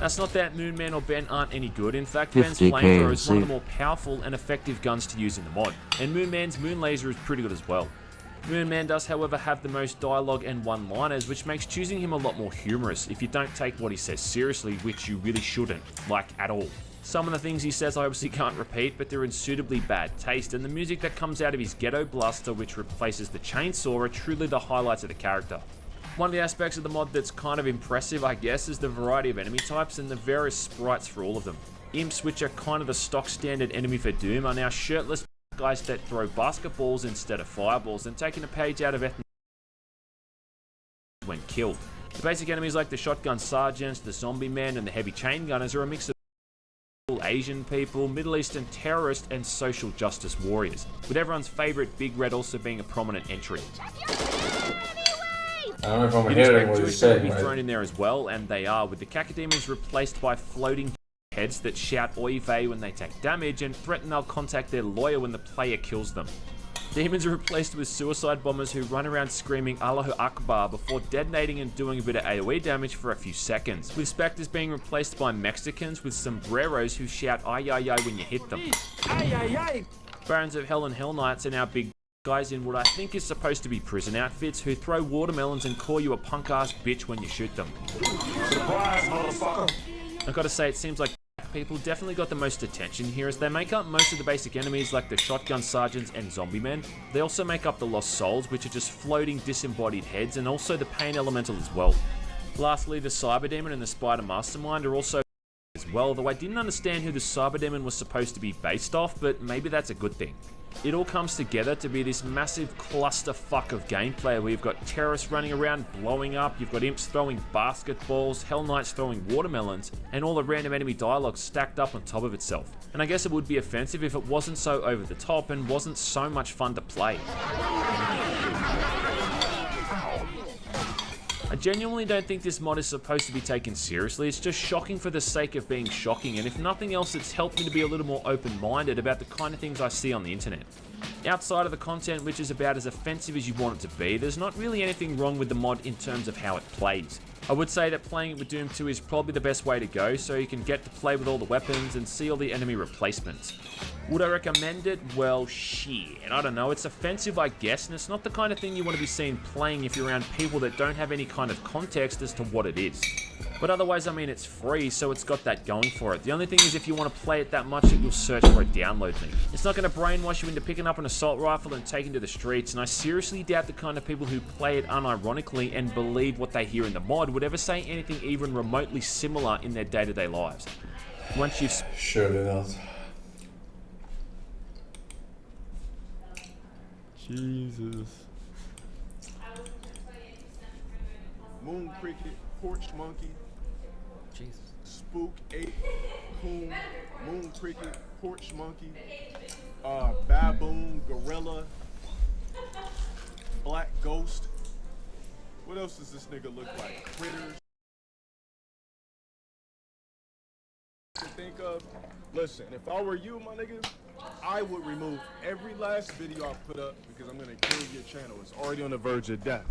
That's not that Moonman or Ben aren't any good. In fact, Ben's 50K flamethrower is one of the more powerful and effective guns to use in the mod, and Moonman's moon laser is pretty good as well. Moonman does, however, have the most dialogue and one-liners, which makes choosing him a lot more humorous if you don't take what he says seriously, which you really shouldn't, like at all. Some of the things he says I obviously can't repeat, but they're in suitably bad taste, and the music that comes out of his ghetto blaster, which replaces the chainsaw, are truly the highlights of the character. One of the aspects of the mod that's kind of impressive, I guess, is the variety of enemy types and the various sprites for all of them. Imps, which are kind of the stock standard enemy for Doom, are now shirtless guys that throw basketballs instead of fireballs, and taking a page out of ethnic when killed. The basic enemies like the shotgun sergeants, the zombie men, and the heavy chain gunners are a mix of Asian people, Middle Eastern terrorists, and social justice warriors, with everyone's favourite Big Red also being a prominent entry. I don't know if I'm You'd hearing expect what Jewish he's people to saying, be right? thrown in there as well, and they are, with the cacodemons replaced by floating heads that shout oy vey when they take damage and threaten they'll contact their lawyer when the player kills them. Demons are replaced with suicide bombers who run around screaming Allahu Akbar before detonating and doing a bit of AoE damage for a few seconds, with specters being replaced by Mexicans with sombreros who shout ay ay ay when you hit them. Barons of Hell and Hell Knights are now big guys in what I think is supposed to be prison outfits who throw watermelons and call you a punk ass bitch when you shoot them. Surprise, motherfucker! I've got to say, it seems like people definitely got the most attention here, as they make up most of the basic enemies like the shotgun sergeants and zombie men. They also make up the lost souls, which are just floating disembodied heads, and also the pain elemental as well. Lastly, the cyber demon and the spider mastermind are also as well, though I didn't understand who the cyber demon was supposed to be based off, but maybe that's a good thing. It all comes together to be this massive clusterfuck of gameplay where you've got terrorists running around blowing up, you've got imps throwing basketballs, Hell Knights throwing watermelons, and all the random enemy dialogue stacked up on top of itself. And I guess it would be offensive if it wasn't so over the top and wasn't so much fun to play. I genuinely don't think this mod is supposed to be taken seriously. It's just shocking for the sake of being shocking, and if nothing else, it's helped me to be a little more open-minded about the kind of things I see on the internet. Outside of the content, which is about as offensive as you want it to be, there's not really anything wrong with the mod in terms of how it plays. I would say that playing it with Doom 2 is probably the best way to go, so you can get to play with all the weapons and see all the enemy replacements. Would I recommend it? Well, shit. I don't know, it's offensive I guess, and it's not the kind of thing you want to be seen playing if you're around people that don't have any kind of context as to what it is. But otherwise, I mean, it's free, so it's got that going for it. The only thing is if you want to play it that much that you'll search for a download link. It's not going to brainwash you into picking up an assault rifle and taking to the streets, and I seriously doubt the kind of people who play it unironically and believe what they hear in the mod would ever say anything even remotely similar in their day-to-day lives. Once you've... Surely not. Jesus. Moon cricket, porch monkey, Jesus. spook ape, coon, moon cricket, porch monkey, baboon, gorilla, black ghost. What else does this nigga look like? Critters. To think of. Listen, if I were you, my nigga, I would remove every last video I put up because I'm gonna kill your channel. It's already on the verge of death.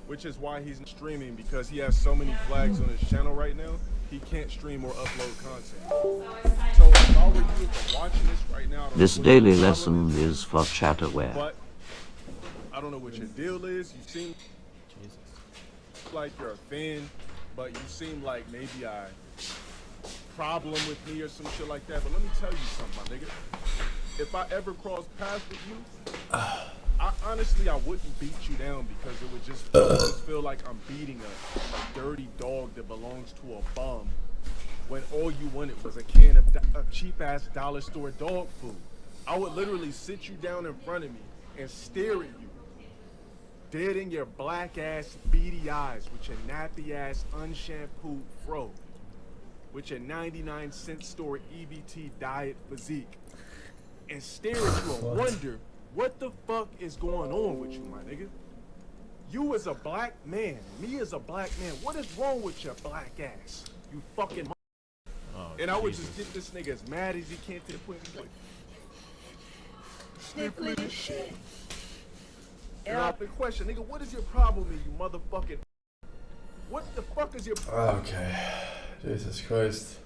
Which is why he's streaming, because he has so many flags on his channel right now, he can't stream or upload content. So if I were you, if I'm watching this right now, This daily lesson is for chatterware. but I don't know what your deal is. You seem like you're a fan, but you seem like maybe I problem with me or some shit like that. But let me tell you something, my nigga. If I ever cross paths with you, honestly, I wouldn't beat you down because it would just feel like I'm beating a dirty dog that belongs to a bum when all you wanted was a can of cheap-ass dollar store dog food. I would literally sit you down in front of me and stare at you, dead in your black-ass, beady eyes with your nappy-ass, unshampooed fro, with your 99-cent store EBT diet physique, and stare at you and wonder, what the fuck is going on with you, my nigga? You as a black man, me as a black man, what is wrong with your black ass? You fucking and I would just get this nigga as mad as he can to the point he's like, sniffling this shit. And I have the question, nigga, what is your problem, you motherfucking? What the fuck is your problem? Okay. Jesus Christ.